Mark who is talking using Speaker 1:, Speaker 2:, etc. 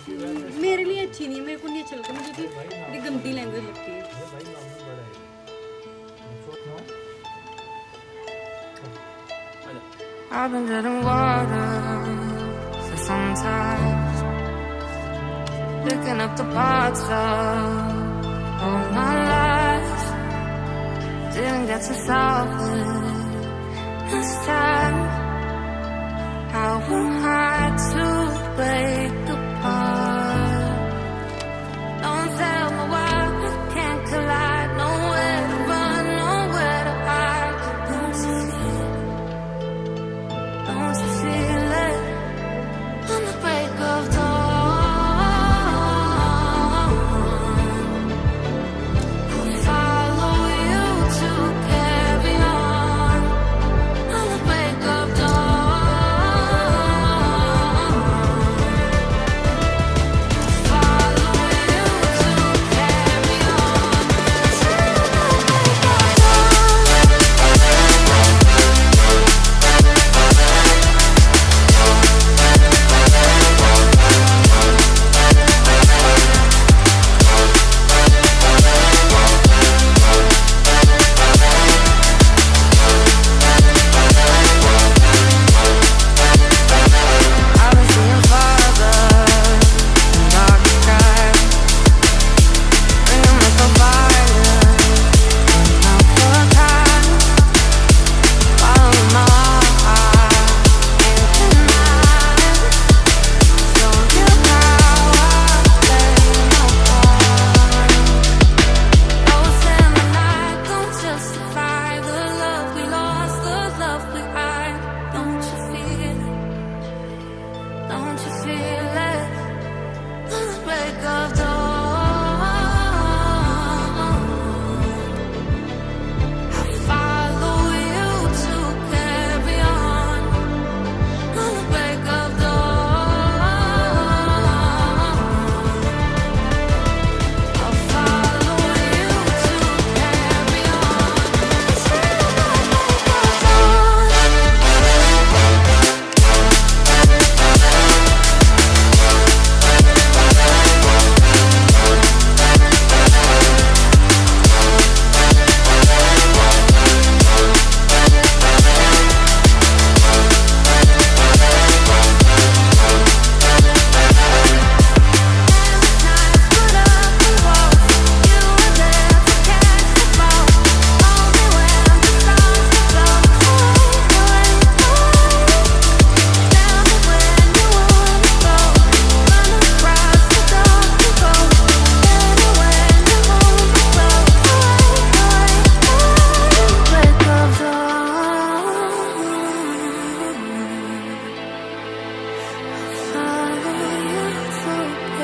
Speaker 1: मेरे लिए अच्छी नहीं है, मेरे को नहीं अच्छा लगता, मुझे तो बड़ी गंदी लैंग्वेज लगती है।
Speaker 2: I've been dead in water for some time, picking up the parts of all my life. Didn't get to solve it this time.